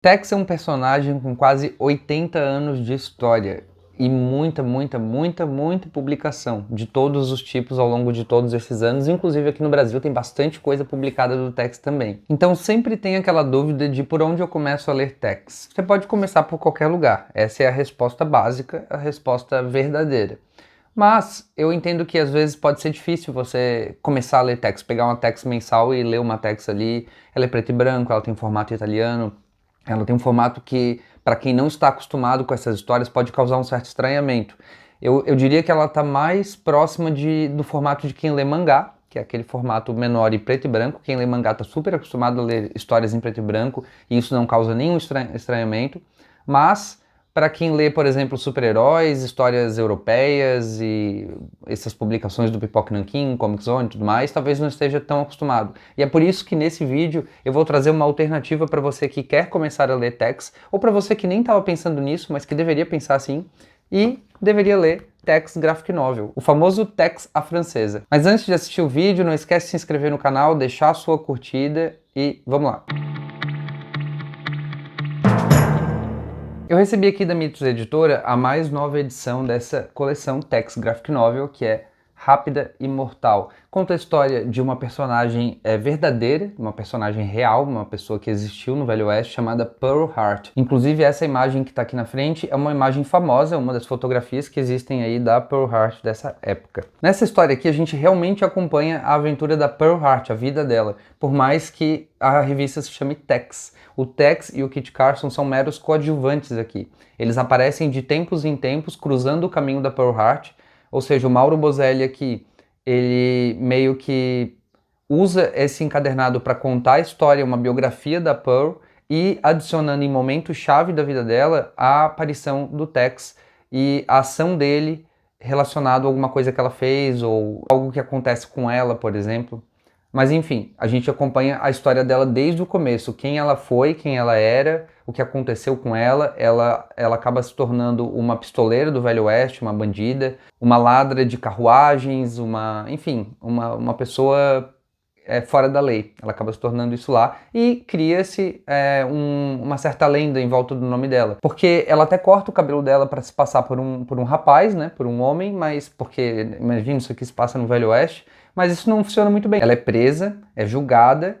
Tex é um personagem com quase 80 anos de história e muita publicação de todos os tipos ao longo de todos esses anos. Inclusive aqui no Brasil tem bastante coisa publicada do Tex também. Então sempre tem aquela dúvida de por onde eu começo a ler Tex. Você pode começar por qualquer lugar. Essa é a resposta básica, a resposta verdadeira. Mas eu entendo que às vezes pode ser difícil você começar a ler Tex, pegar uma Tex mensal e ler uma Tex ali. Ela é preto e branco, ela tem formato italiano. Ela tem um formato que, para quem não está acostumado com essas histórias, pode causar um certo estranhamento. Eu diria que ela está mais próxima do formato de quem lê mangá, que é aquele formato menor e preto e branco. Quem lê mangá está super acostumado a ler histórias em preto e branco, e isso não causa nenhum estranhamento. Mas, para quem lê, por exemplo, super-heróis, histórias europeias e essas publicações do Pipoca Nanquim, Comic Zone e tudo mais, talvez não esteja tão acostumado. E é por isso que nesse vídeo eu vou trazer uma alternativa para você que quer começar a ler Tex, ou para você que nem estava pensando nisso, mas que deveria pensar assim, e deveria ler Tex Graphic Novel, o famoso Tex à francesa. Mas antes de assistir o vídeo, não esquece de se inscrever no canal, deixar a sua curtida e vamos lá! Eu recebi aqui da Mitos Editora a mais nova edição dessa coleção Tex Graphic Novel, que é Rápida e Mortal. Conta a história de uma personagem verdadeira, uma personagem real, uma pessoa que existiu no Velho Oeste, chamada Pearl Hart. Inclusive essa imagem que está aqui na frente é uma imagem famosa, uma das fotografias que existem aí da Pearl Hart dessa época. Nessa história aqui a gente realmente acompanha a aventura da Pearl Hart, a vida dela, por mais que a revista se chame Tex. O Tex e o Kit Carson são meros coadjuvantes aqui. Eles aparecem de tempos em tempos cruzando o caminho da Pearl Hart, ou seja, o Mauro Bozelli aqui, ele meio que usa esse encadernado para contar a história, uma biografia da Pearl, e adicionando em momentos-chave da vida dela a aparição do Tex e a ação dele relacionado a alguma coisa que ela fez ou algo que acontece com ela, por exemplo. Mas enfim, a gente acompanha a história dela desde o começo, quem ela foi, quem ela era, o que aconteceu com ela. Ela acaba se tornando uma pistoleira do Velho Oeste, uma bandida, uma ladra de carruagens, uma pessoa fora da lei. Ela acaba se tornando isso lá e cria-se uma certa lenda em volta do nome dela. Porque ela até corta o cabelo dela para se passar por um rapaz, né, por um homem, mas porque, imagina, isso aqui se passa no Velho Oeste, mas isso não funciona muito bem. Ela é presa, é julgada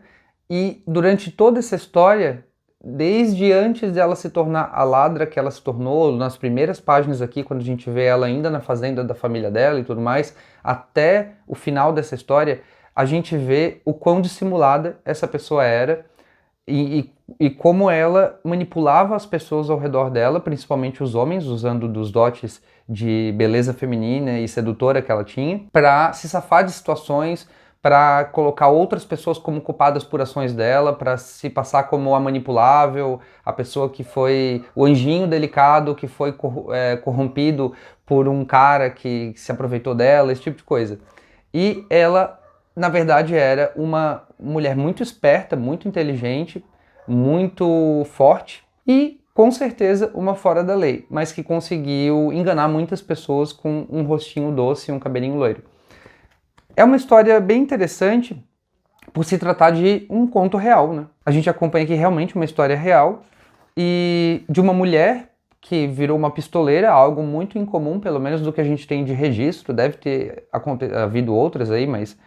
e durante toda essa história, desde antes dela se tornar a ladra que ela se tornou, nas primeiras páginas aqui, quando a gente vê ela ainda na fazenda da família dela e tudo mais, até o final dessa história, a gente vê o quão dissimulada essa pessoa era e como ela manipulava as pessoas ao redor dela, principalmente os homens, usando dos dotes de beleza feminina e sedutora que ela tinha, para se safar de situações, para colocar outras pessoas como culpadas por ações dela, para se passar como a manipulável, a pessoa que foi o anjinho delicado, que foi corrompido por um cara que se aproveitou dela, esse tipo de coisa. E ela, na verdade, era uma mulher muito esperta, muito inteligente, muito forte e, com certeza, uma fora da lei, mas que conseguiu enganar muitas pessoas com um rostinho doce e um cabelinho loiro. É uma história bem interessante por se tratar de um conto real, né? A gente acompanha aqui realmente uma história real e de uma mulher que virou uma pistoleira, algo muito incomum, pelo menos do que a gente tem de registro. Deve ter havido outras aí, mas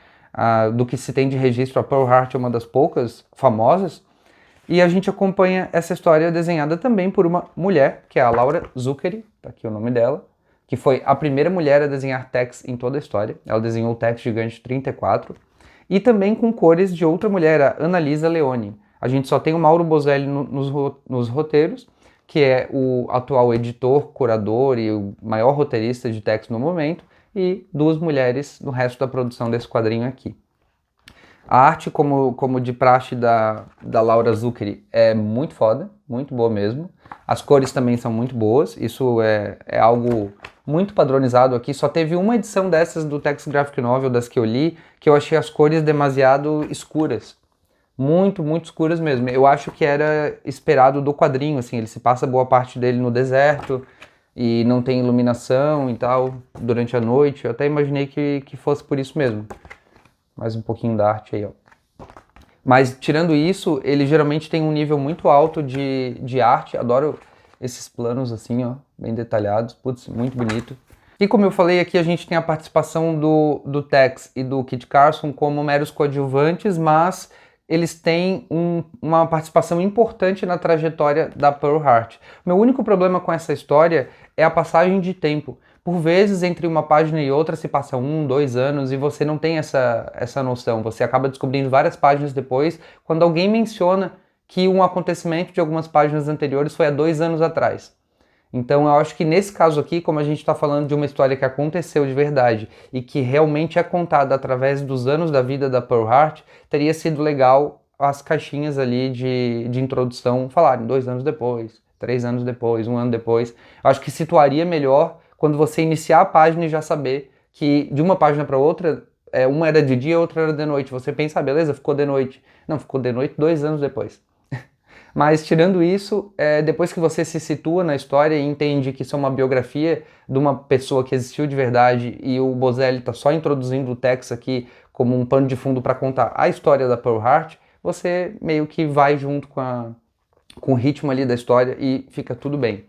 do que se tem de registro, a Pearl Hart é uma das poucas famosas. E a gente acompanha essa história desenhada também por uma mulher, que é a Laura Zuccheri, tá aqui o nome dela, que foi a primeira mulher a desenhar Tex em toda a história. Ela desenhou o Tex Gigante 34. E também com cores de outra mulher, a Annalisa Leone. A gente só tem o Mauro Bozelli nos roteiros, que é o atual editor, curador e o maior roteirista de Tex no momento, e duas mulheres no resto da produção desse quadrinho aqui. A arte, como de praxe da Laura Zuccheri, é muito foda, muito boa mesmo. As cores também são muito boas, isso é algo muito padronizado aqui. Só teve uma edição dessas do Tex Graphic Novel, das que eu li, que eu achei as cores demasiado escuras. Muito escuras mesmo. Eu acho que era esperado do quadrinho, assim, ele se passa boa parte dele no deserto e não tem iluminação e tal durante a noite. Eu até imaginei que fosse por isso mesmo. Mais um pouquinho da arte aí, ó. Mas tirando isso, ele geralmente tem um nível muito alto de arte. Adoro esses planos assim, ó, bem detalhados. Putz, muito bonito. E como eu falei aqui, a gente tem a participação do Tex e do Kit Carson como meros coadjuvantes, mas eles têm uma participação importante na trajetória da Pearl Hart. Meu único problema com essa história é a passagem de tempo. Por vezes, entre uma página e outra se passa 1, 2 anos e você não tem essa noção. Você acaba descobrindo várias páginas depois, quando alguém menciona que um acontecimento de algumas páginas anteriores foi há 2 anos atrás. Então eu acho que nesse caso aqui, como a gente está falando de uma história que aconteceu de verdade e que realmente é contada através dos anos da vida da Pearl Hart, teria sido legal as caixinhas ali de introdução falarem 2 anos depois, 3 anos depois, 1 ano depois. Eu acho que situaria melhor quando você iniciar a página e já saber que de uma página para outra, uma era de dia, outra era de noite. Você pensa, ah, beleza, ficou de noite. Não, ficou de noite 2 anos depois. Mas tirando isso, depois que você se situa na história e entende que isso é uma biografia de uma pessoa que existiu de verdade e o Bozelli está só introduzindo o Tex aqui como um pano de fundo para contar a história da Pearl Hart, você meio que vai junto com o ritmo ali da história e fica tudo bem.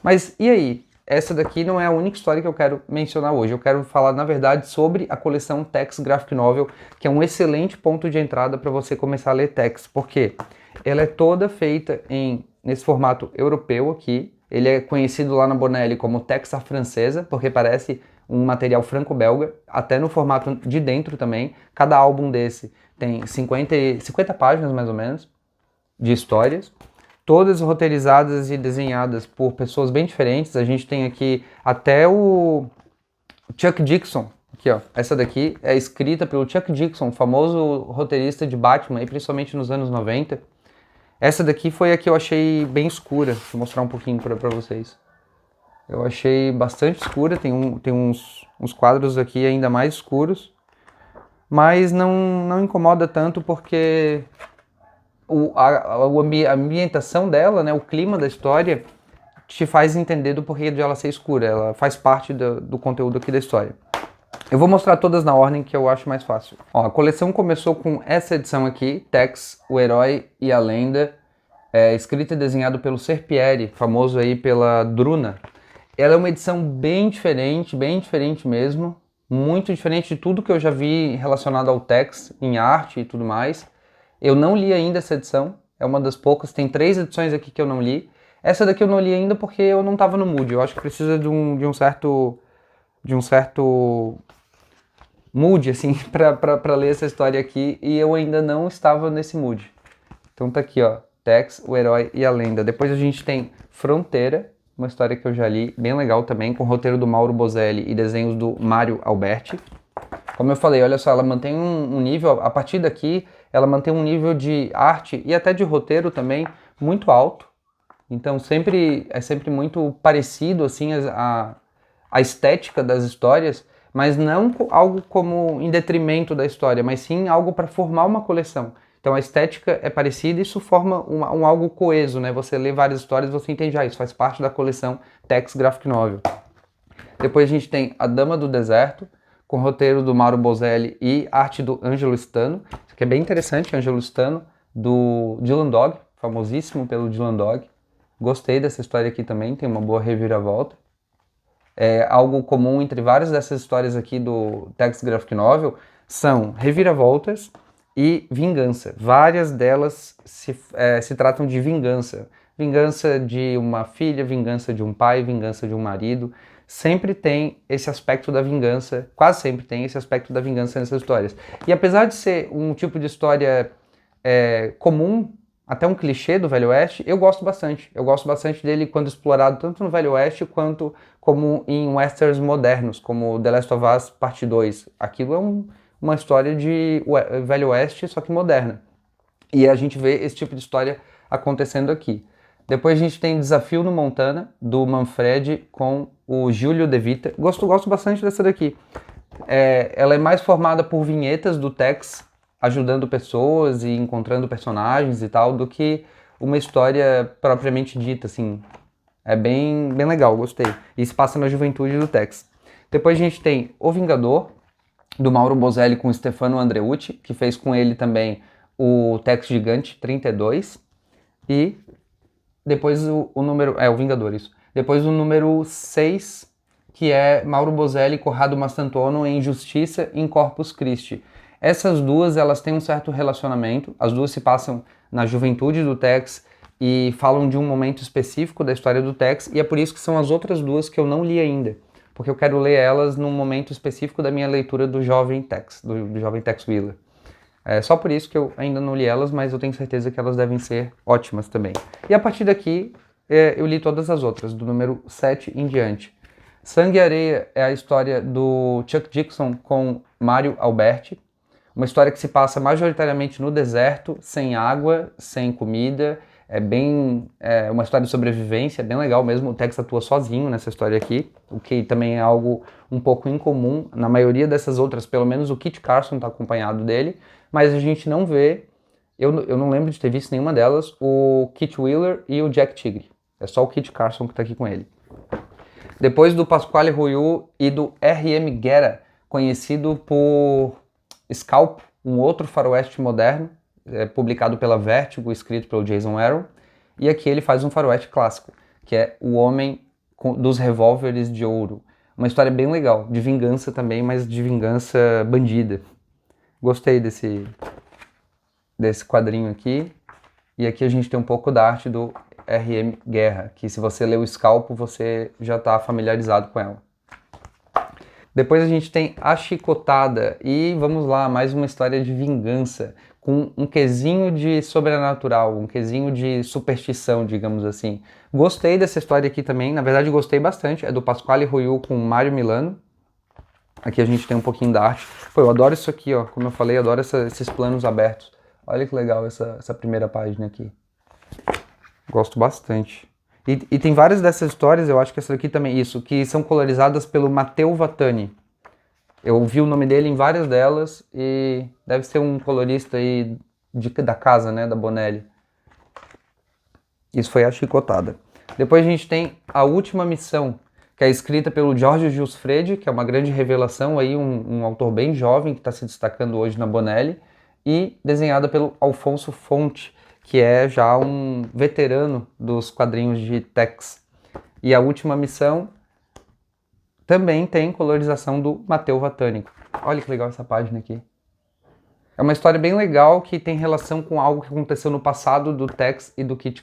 Mas e aí? Essa daqui não é a única história que eu quero mencionar hoje. Eu quero falar, na verdade, sobre a coleção Tex Graphic Novel, que é um excelente ponto de entrada para você começar a ler Tex. Por quê? Ela é toda feita nesse formato europeu aqui. Ele é conhecido lá na Bonelli como Tex à francesa, porque parece um material franco-belga, até no formato de dentro também. Cada álbum desse tem 50 páginas, mais ou menos, de histórias. Todas roteirizadas e desenhadas por pessoas bem diferentes. A gente tem aqui até o Chuck Dixon. Aqui, ó. Essa daqui é escrita pelo Chuck Dixon, famoso roteirista de Batman, e principalmente nos anos 90. Essa daqui foi a que eu achei bem escura. Vou mostrar um pouquinho pra vocês. Eu achei bastante escura. Tem uns quadros aqui ainda mais escuros. Mas não incomoda tanto porque a ambientação dela, né, o clima da história, te faz entender do porquê de ela ser escura. Ela faz parte do conteúdo aqui da história. Eu vou mostrar todas na ordem que eu acho mais fácil. Ó, a coleção começou com essa edição aqui, Tex, o Herói e a Lenda, escrita e desenhado pelo Serpieri, famoso aí pela Druna. Ela é uma edição bem diferente mesmo, muito diferente de tudo que eu já vi relacionado ao Tex, em arte e tudo mais. Eu não li ainda essa edição, é uma das poucas, tem 3 edições aqui que eu não li. Essa daqui eu não li ainda porque eu não estava no mood, eu acho que precisa de um certo mood, assim, pra ler essa história aqui, e eu ainda não estava nesse mood. Então tá aqui, ó, Tex, o Herói e a Lenda. Depois a gente tem Fronteira, uma história que eu já li, bem legal também, com roteiro do Mauro Bozelli e desenhos do Mário Alberti. Como eu falei, olha só, ela mantém um nível, a partir daqui, ela mantém um nível de arte e até de roteiro também muito alto. Então é sempre muito parecido, assim, a estética das histórias, mas não algo como em detrimento da história, mas sim algo para formar uma coleção. Então a estética é parecida e isso forma um algo coeso, né? Você lê várias histórias e você entende, isso faz parte da coleção Tex Graphic Novel. Depois a gente tem A Dama do Deserto, com roteiro do Mauro Bozelli e arte do Ângelo Stano. Isso aqui é bem interessante, Ângelo Stano, do Dylan Dog, famosíssimo pelo Dylan Dog. Gostei dessa história aqui também, tem uma boa reviravolta. Algo comum entre várias dessas histórias aqui do Tex Graphic Novel são reviravoltas e vingança. Várias delas se tratam de vingança. Vingança de uma filha, vingança de um pai, vingança de um marido. Sempre tem esse aspecto da vingança, quase sempre tem esse aspecto da vingança nessas histórias. E apesar de ser um tipo de história comum, até um clichê do Velho Oeste, eu gosto bastante. Eu gosto bastante dele quando explorado tanto no Velho Oeste quanto como em westerns modernos, como The Last of Us Parte 2. Aquilo é uma história de Velho Oeste, só que moderna. E a gente vê esse tipo de história acontecendo aqui. Depois a gente tem Desafio no Montana, do Manfred, com o Júlio De Vita. Gosto bastante dessa daqui. Ela é mais formada por vinhetas do Tex, ajudando pessoas e encontrando personagens e tal, do que uma história propriamente dita, assim. É bem legal, gostei. E se passa na juventude do Tex. Depois a gente tem O Vingador, do Mauro Bozelli com o Stefano Andreucci, que fez com ele também o Tex Gigante 32 e depois o número... o Vingador, isso. Depois o número 6, que é Mauro Bozelli e Corrado Mastrantonio em Justiça in Corpus Christi. Essas duas, elas têm um certo relacionamento, as duas se passam na juventude do Tex e falam de um momento específico da história do Tex, e é por isso que são as outras duas que eu não li ainda, porque eu quero ler elas num momento específico da minha leitura do jovem Tex, do jovem Tex Willer. É só por isso que eu ainda não li elas, mas eu tenho certeza que elas devem ser ótimas também. E a partir daqui, eu li todas as outras, do número 7 em diante. Sangue e Areia é a história do Chuck Dixon com Mario Alberti, uma história que se passa majoritariamente no deserto, sem água, sem comida, é uma história de sobrevivência, é bem legal mesmo. O Tex atua sozinho nessa história aqui, o que também é algo um pouco incomum. Na maioria dessas outras, pelo menos o Kit Carson está acompanhado dele, mas a gente não vê, eu não lembro de ter visto nenhuma delas, o Kit Wheeler e o Jack Tigre. É só o Kit Carson que está aqui com ele. Depois do Pasquale Royu e do R.M. Guerra, conhecido por Scalp, um outro faroeste moderno, publicado pela Vertigo, escrito pelo Jason Aaron, e aqui ele faz um faroeste clássico, que é O Homem dos Revólveres de Ouro. Uma história bem legal, de vingança também, mas de vingança bandida. Gostei desse quadrinho aqui. E aqui a gente tem um pouco da arte do R.M. Guerra, que se você lê o Scalpo, você já está familiarizado com ela. Depois a gente tem A Chicotada, e vamos lá, mais uma história de vingança, com um quesinho de sobrenatural, um quesinho de superstição, digamos assim. Gostei dessa história aqui também, na verdade gostei bastante, é do Pasquale Royu com Mário Milano. Aqui a gente tem um pouquinho da arte. Pô, eu adoro isso aqui, ó, como eu falei, eu adoro esses planos abertos. Olha que legal essa primeira página aqui. Gosto bastante. E tem várias dessas histórias, eu acho que essa daqui também, isso, que são colorizadas pelo Matteo Vattani. Eu vi o nome dele em várias delas e deve ser um colorista aí da casa, né, da Bonelli. Isso foi A Chicotada. Depois a gente tem A Última Missão, que é escrita pelo Jorge Giuffredi, que é uma grande revelação, aí, um autor bem jovem que está se destacando hoje na Bonelli, e desenhada pelo Alfonso Fonte, que é já um veterano dos quadrinhos de Tex. E A Última Missão também tem colorização do Matteo Vattani. Olha que legal essa página aqui. É uma história bem legal que tem relação com algo que aconteceu no passado do Tex e do Kit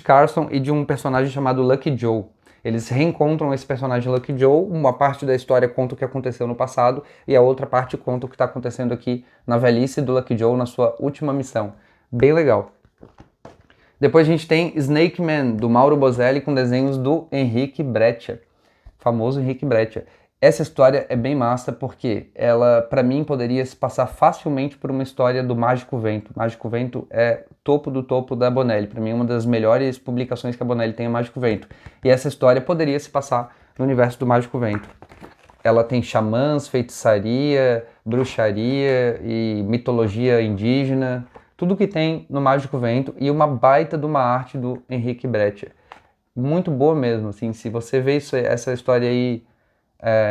Carson e de um personagem chamado Lucky Joe. Eles reencontram esse personagem Lucky Joe, uma parte da história conta o que aconteceu no passado e a outra parte conta o que está acontecendo aqui na velhice do Lucky Joe na sua última missão. Bem legal. Depois a gente tem Snake Man, do Mauro Bozelli, com desenhos do Henrique Breccia, famoso Henrique Breccia. Essa história é bem massa porque ela, para mim, poderia se passar facilmente por uma história do Mágico Vento. Mágico Vento é topo do topo da Bonelli. Para mim, uma das melhores publicações que a Bonelli tem é Mágico Vento. E essa história poderia se passar no universo do Mágico Vento. Ela tem xamãs, feitiçaria, bruxaria e mitologia indígena. Tudo que tem no Mágico Vento e uma baita de uma arte do Henrique Breccia. Muito boa mesmo, assim, se você vê essa história aí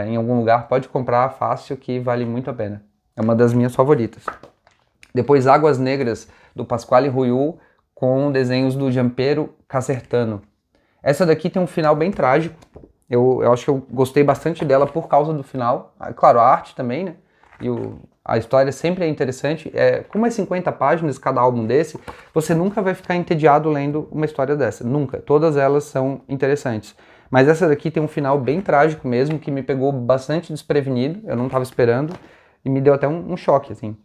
em algum lugar, pode comprar fácil que vale muito a pena. É uma das minhas favoritas. Depois Águas Negras, do Pasquale Royu, com desenhos do Gianpiero Casertano. Essa daqui tem um final bem trágico. Eu acho que eu gostei bastante dela por causa do final. Claro, a arte também, né? E a história sempre é interessante. Como é 50 páginas cada álbum desse, você nunca vai ficar entediado lendo uma história dessa. Nunca. Todas elas são interessantes. Mas essa daqui tem um final bem trágico mesmo, que me pegou bastante desprevenido. Eu não estava esperando. E me deu até um choque, assim.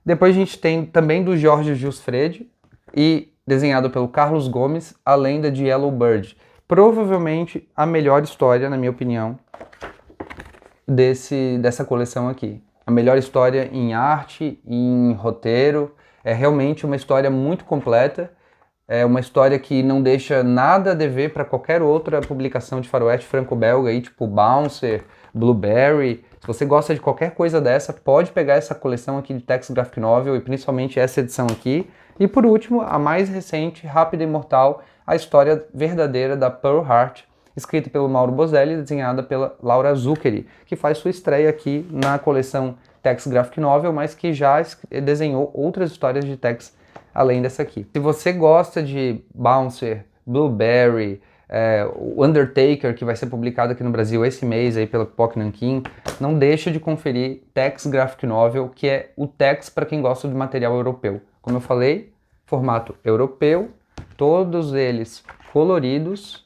Depois a gente tem também do Jorge Giuffredi e desenhado pelo Carlos Gomes, A Lenda de Yellow Bird. Provavelmente a melhor história, na minha opinião, dessa coleção aqui. A melhor história em arte, em roteiro. É realmente uma história muito completa. É uma história que não deixa nada a dever para qualquer outra publicação de faroeste franco-belga, aí, tipo Bouncer, Blueberry. Se você gosta de qualquer coisa dessa, pode pegar essa coleção aqui de Tex Graphic Novel e principalmente essa edição aqui. E por último, a mais recente, Rápida e Mortal, a história verdadeira da Pearl Hart, escrita pelo Mauro Bozelli e desenhada pela Laura Zuccari, que faz sua estreia aqui na coleção text graphic novel, mas que já desenhou outras histórias de text além dessa aqui. Se você gosta de Bouncer, Blueberry, o Undertaker, que vai ser publicado aqui no Brasil esse mês aí pela Pipoca Nanquim, não deixa de conferir Text Graphic Novel, que é o text para quem gosta de material europeu. Como eu falei, formato europeu, todos eles coloridos,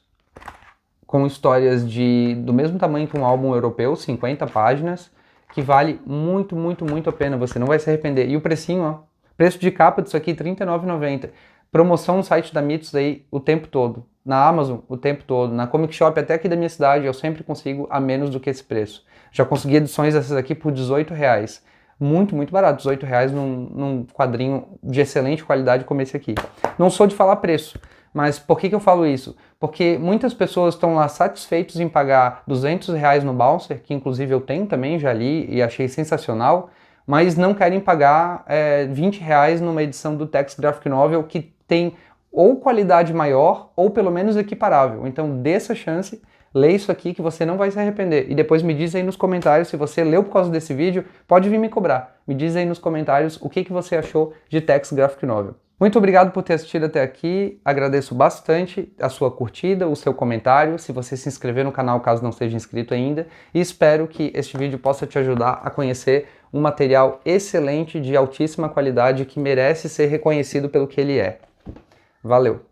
com histórias do mesmo tamanho que um álbum europeu, 50 páginas, que vale muito, muito, muito a pena, você não vai se arrepender. E o precinho, ó, preço de capa disso aqui, R$ 39,90. Promoção no site da Mitos aí o tempo todo. Na Amazon, o tempo todo. Na Comic Shop, até aqui da minha cidade, eu sempre consigo a menos do que esse preço. Já consegui edições dessas aqui por R$18. Muito, muito barato. R$18 num quadrinho de excelente qualidade como esse aqui. Não sou de falar preço, mas por que eu falo isso? Porque muitas pessoas estão lá satisfeitos em pagar R$200 no Bouncer, que inclusive eu tenho também, já li e achei sensacional, mas não querem pagar R$20 numa edição do Text Graphic Novel que tem ou qualidade maior ou pelo menos equiparável. Então dê essa chance, lê isso aqui que você não vai se arrepender. E depois me diz aí nos comentários, se você leu por causa desse vídeo, pode vir me cobrar. Me diz aí nos comentários o que você achou de Text Graphic Novel. Muito obrigado por ter assistido até aqui, agradeço bastante a sua curtida, o seu comentário, se você se inscrever no canal caso não seja inscrito ainda, e espero que este vídeo possa te ajudar a conhecer um material excelente de altíssima qualidade que merece ser reconhecido pelo que ele é. Valeu!